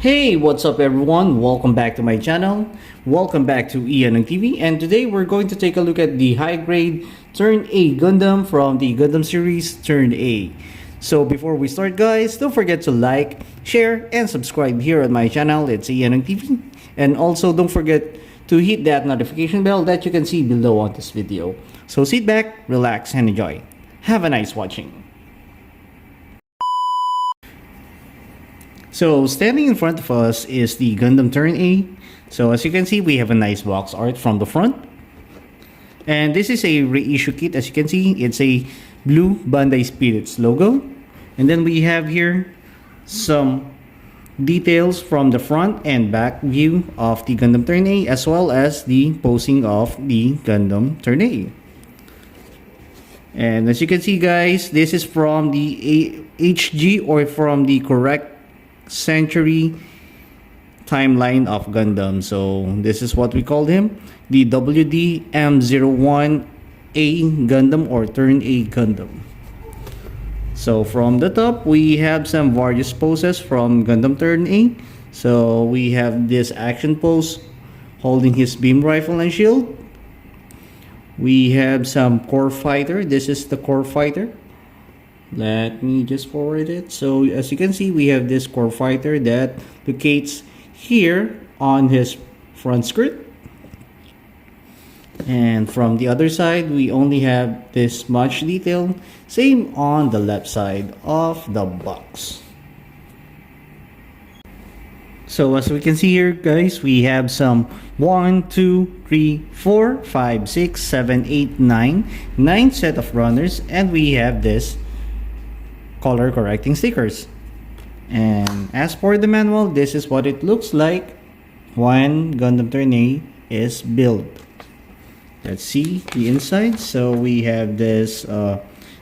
Hey, what's up everyone? Welcome back to my channel. Welcome back to Ian TV, and today we're going to take a look at the high grade Turn A Gundam from the Gundam series Turn A. So before we start guys, don't forget to like, share, and subscribe here on my channel. It's Ian TV. And also don't forget to hit that notification bell that you can see below on this video. So sit back, relax, and enjoy. Have a nice watching. So standing in front of us is the Gundam Turn A. So as you can see, we have a nice box art from the front. And this is a reissue kit. As you can see, it's a blue Bandai Spirits logo. And then we have here some details from the front and back view of the Gundam Turn A, as well as the posing of the Gundam Turn A. And as you can see guys, this is from the HG, or from the correct century timeline of Gundam. So this is what we called him, the WD-M01 A Gundam, or Turn A Gundam. So from the top we have some various poses from Gundam Turn A. So we have this action pose holding his beam rifle and shield. We have some core fighter. This is the core fighter. Let me just forward it. So as you can see, we have this core fighter that locates here on his front skirt. And from the other side, we only have this much detail. Same on the left side of the box. So as we can see here guys, we have some 1, 2, 3, 4, 5, 6, 7, 8, 9 set of runners, and we have this color correcting stickers. And as for the manual, this is what it looks like when Gundam Turn A is built. Let's see the inside. So we have this the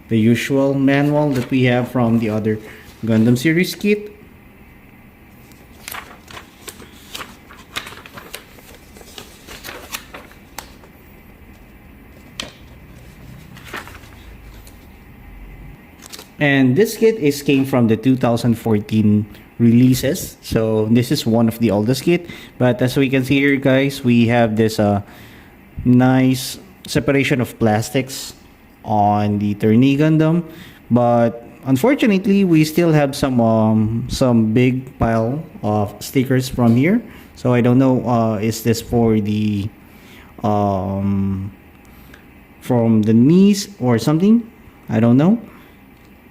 usual manual that we have from the other Gundam series kit. And this kit came from the 2014 releases. So this is one of the oldest kit. But as we can see here guys, we have this nice separation of plastics on the Turn A Gundam. But unfortunately, we still have some big pile of stickers from here. So I don't know, is this for the from the knees or something? I don't know.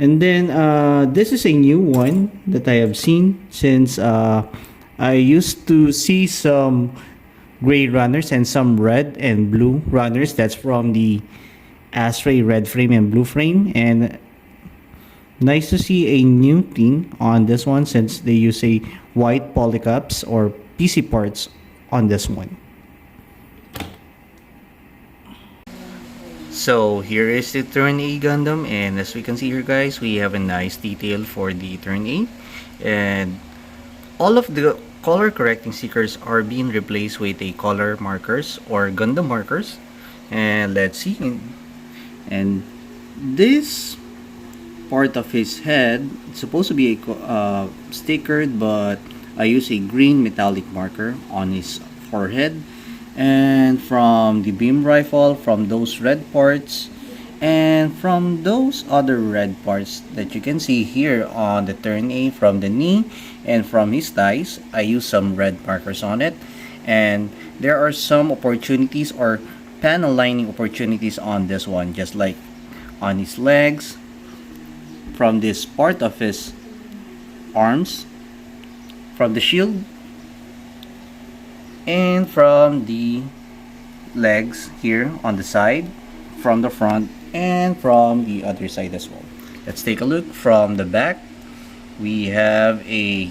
And then this is a new one that I have seen, since I used to see some gray runners and some red and blue runners. That's from the Astray red frame and blue frame. And nice to see a new thing on this one, since they use a white polycaps or PC parts on this one. So here is the Turn A Gundam, and as we can see here guys, we have a nice detail for the Turn A, and all of the color correcting stickers are being replaced with a color markers or Gundam markers. And let's see, and this part of his head is supposed to be a stickered, but I use a green metallic marker on his forehead. And from the beam rifle, from those red parts, and from those other red parts that you can see here on the Turn A, from the knee and from his thighs, I use some red markers on it. And there are some opportunities or panel lining opportunities on this one, just like on his legs, from this part of his arms, from the shield, and from the legs here on the side, from the front, and from the other side as well. Let's take a look from the back. We have a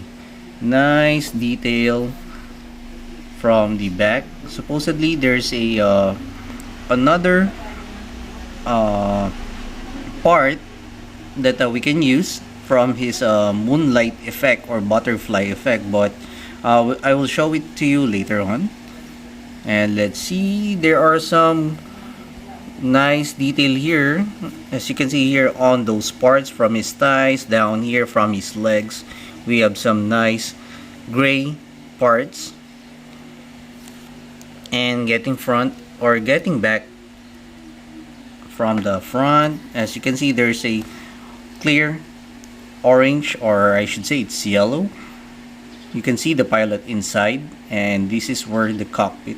nice detail from the back. Supposedly there's a another part that we can use from his moonlight effect or butterfly effect, but I will show it to you later on. And let's see, there are some nice detail here, as you can see here on those parts, from his thighs down here, from his legs. We have some nice gray parts, and getting back from the front, as you can see, there's a clear orange, or I should say it's yellow. You can see the pilot inside, and this is where the cockpit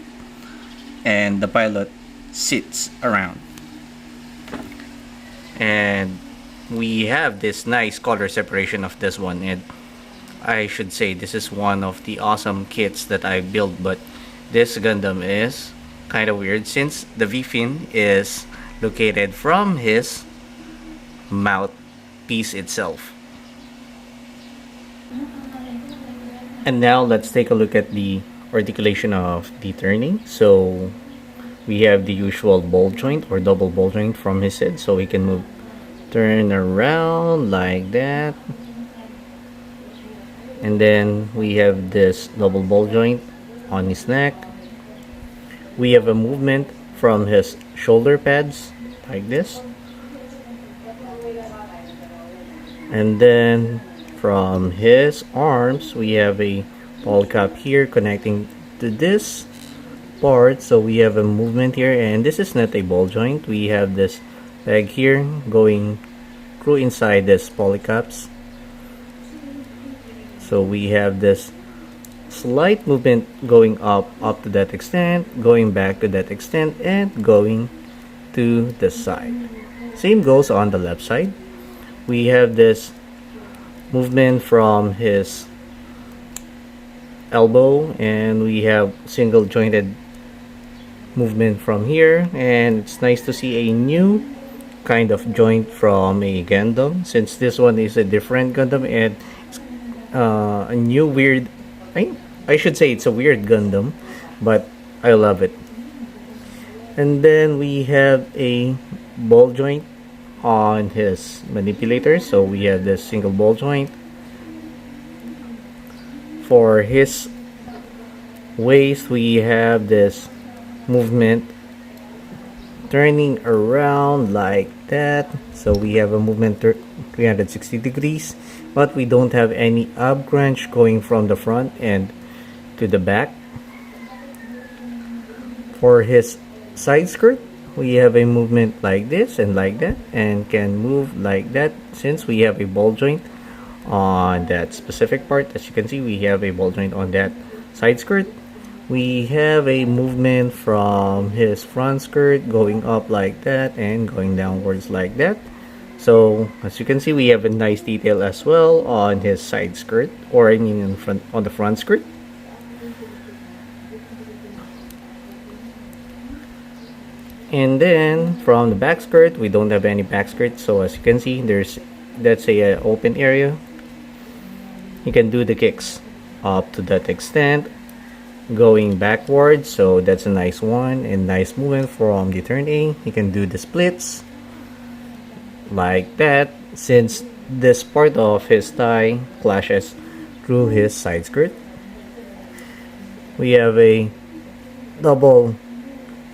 and the pilot sits around. And we have this nice color separation of this one, and I should say this is one of the awesome kits that I built. But this Gundam is kind of weird since the V-fin is located from his mouthpiece itself. And now let's take a look at the articulation of the turning. So we have the usual ball joint or double ball joint from his head, so we can turn around like that. And then we have this double ball joint on his neck. We have a movement from his shoulder pads like this. And then from his arms, we have a ball cap here connecting to this part. So we have a movement here, and this is not a ball joint. We have this peg here going through inside this polycaps. So we have this slight movement going up to that extent, going back to that extent, and going to the side. Same goes on the left side. We have this movement from his elbow, and we have single jointed movement from here. And it's nice to see a new kind of joint from a Gundam, since this one is a different Gundam, and it's a new weird, I should say it's a weird Gundam, but I love it. And then we have a ball joint on his manipulator, so we have this single ball joint. For his waist, we have this movement turning around like that, so we have a movement 360 degrees, but we don't have any ab crunch going from the front and to the back. For his side skirt, we have a movement like this and like that, and can move like that since we have a ball joint on that specific part. As you can see, we have a ball joint on that side skirt. We have a movement from his front skirt going up like that and going downwards like that. So as you can see, we have a nice detail as well on his side skirt, or I mean in front, on the front skirt. And then from the back skirt, we don't have any back skirt, so as you can see, that's a open area. You can do the kicks up to that extent, going backwards, so that's a nice one, and nice movement from the turn A. You can do the splits like that, since this part of his thigh clashes through his side skirt. We have a double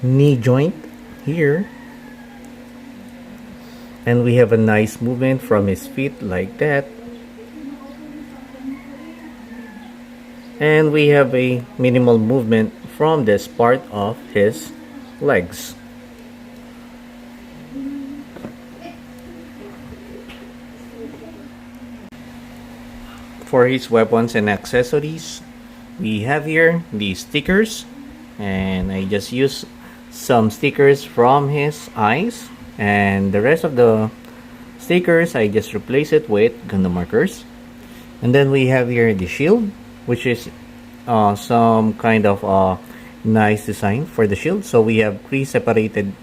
knee joint here, and we have a nice movement from his feet like that, and we have a minimal movement from this part of his legs. For his weapons and accessories, we have here the stickers, and I just use some stickers from his eyes, and the rest of the stickers I just replace it with Gundam markers. And then we have here the shield, which is some kind of nice design for the shield. So we have 3 separated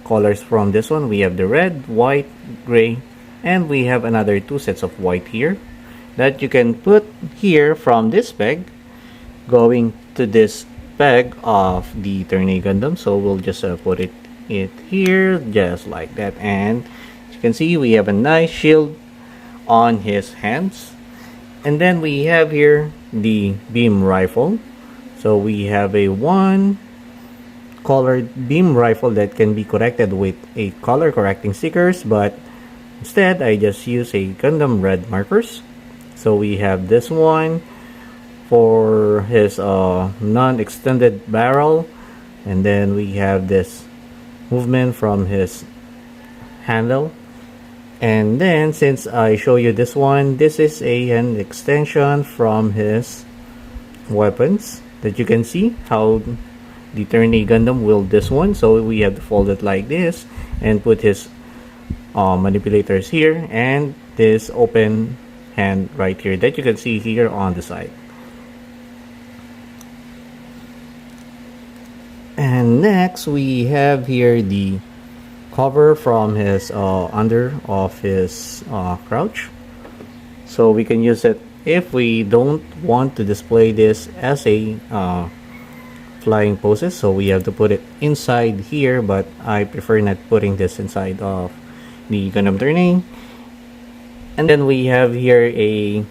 colors from this one. We have the red, white, gray, and we have another 2 sets of white here that you can put here from this peg going to this peg of the Turn A Gundam. So we'll just put it here just like that, and as you can see, we have a nice shield on his hands. And then we have here the beam rifle. So we have a 1 colored beam rifle that can be corrected with a color correcting stickers, but instead I just use a Gundam red markers. So we have this one for his non-extended barrel, and then we have this movement from his handle. And then since I show you this one, this is an extension from his weapons that you can see how the Turn A Gundam wield this one. So we have to fold it like this and put his manipulators here and this open hand right here that you can see here on the side. And next we have here the cover from his under of his crouch, so we can use it if we don't want to display this as a flying poses. So we have to put it inside here, but I prefer not putting this inside of the Gundam Turn A. And then we have here a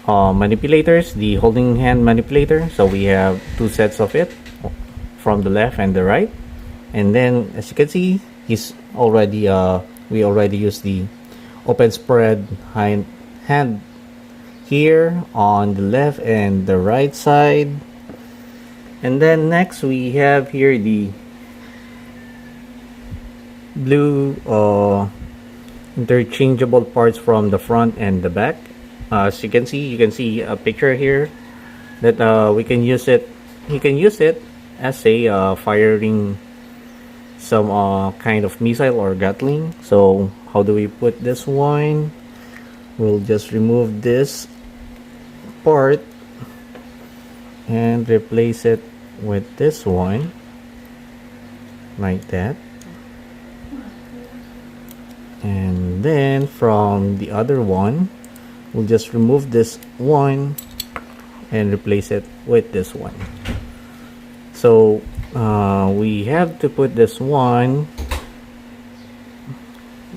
manipulators, the holding hand manipulator. So we have two sets of it from the left and the right. And then as you can see, he's already we already used the open spread hand here on the left and the right side. And then next we have here the blue interchangeable parts from the front and the back. As you can see a picture here that we can use it. He can use it as a firing some kind of missile or gatling. So how do we put this one? We'll just remove this part and replace it with this one like that. And then from the other one, we'll just remove this one and replace it with this one. So we have to put this one.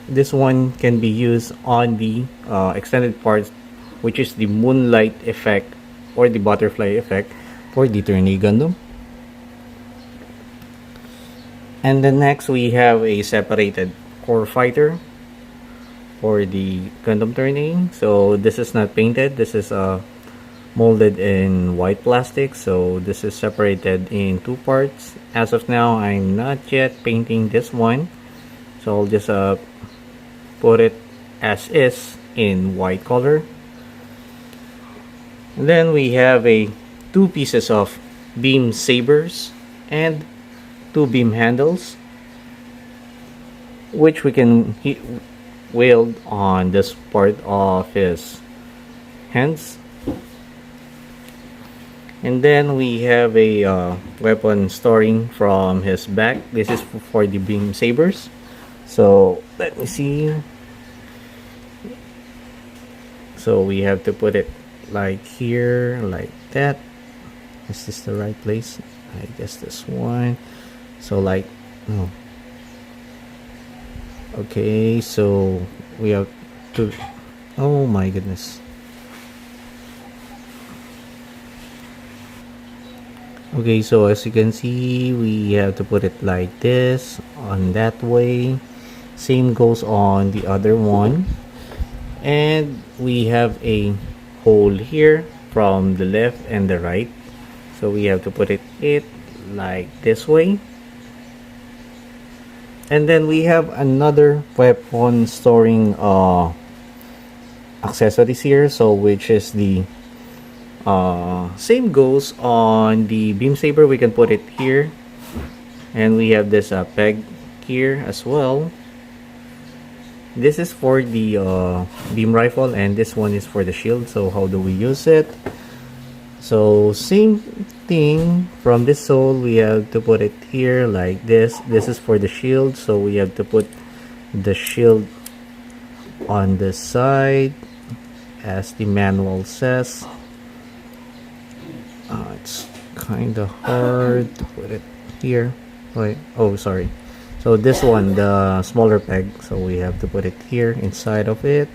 This one can be used on the extended parts, which is the moonlight effect or the butterfly effect for the Turn A Gundam. And then next we have a separated core fighter for the Gundam Turn A. So this is not painted. This is molded in white plastic, so this is separated in two parts. As of now, I'm not yet painting this one, so I'll just put it as is in white color. And then we have two pieces of beam sabers and two beam handles, which we can wield on this part of his hands. And then we have a weapon storing from his back. This is for the beam sabers. So let me see. So we have to put it like here, like that. Is this the right place? I guess this one. So like, no. Okay, so we have to, oh my goodness. Okay, so as you can see, we have to put it like this, on that way. Same goes on the other one. And we have a hole here from the left and the right. So we have to put it like this way. And then we have another weapon storing accessories here, so which is the same goes on the beam saber. We can put it here, and we have this peg here as well. This is for the beam rifle, and this one is for the shield. So how do we use it? So same thing, from this hole we have to put it here like this. This is for the shield, so we have to put the shield on the side as the manual says. It's kind of hard to put it here. Wait, oh sorry. So this one, the smaller peg, so we have to put it here inside of it.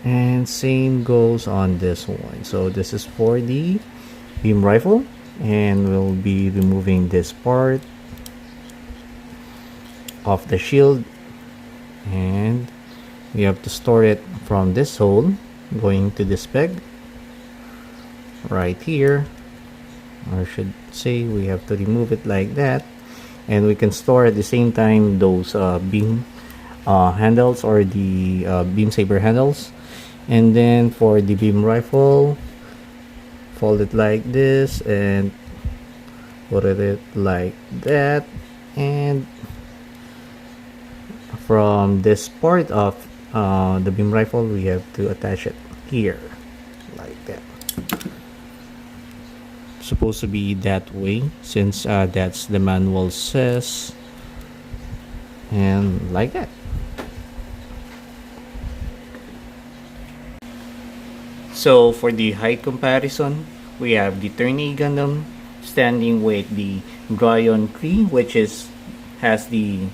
And same goes on this one. So this is for the beam rifle, and we'll be removing this part of the shield, and we have to store it from this hole going to this peg. right here, or should say we have to remove it like that, and we can store at the same time those beam handles, or the beam saber handles. And then for the beam rifle, fold it like this and put it like that, and from this part of the beam rifle we have to attach it here like that. Supposed to be that way since that's the manual says, and like that. So for the height comparison, we have the Turn A Gundam standing with the Dryon 3, which has the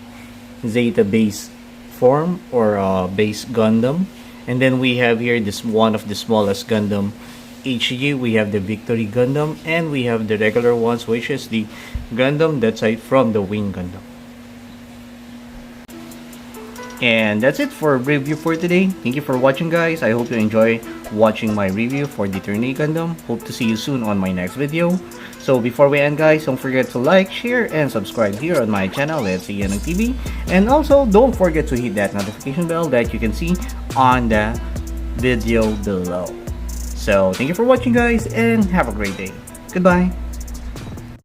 Zeta base form, or base Gundam. And then we have here this one of the smallest Gundam, HG. We have the Victory Gundam, and we have the regular ones, which is the Gundam that's from the Wing Gundam. And that's it for review for today. Thank you for watching, guys. I hope you enjoy watching my review for the Turn A Gundam. Hope to see you soon on my next video. So before we end, guys, don't forget to like, share, and subscribe here on my channel, Let's See Yanang TV. And also, don't forget to hit that notification bell that you can see on the video below. So thank you for watching, guys, and have a great day. Goodbye.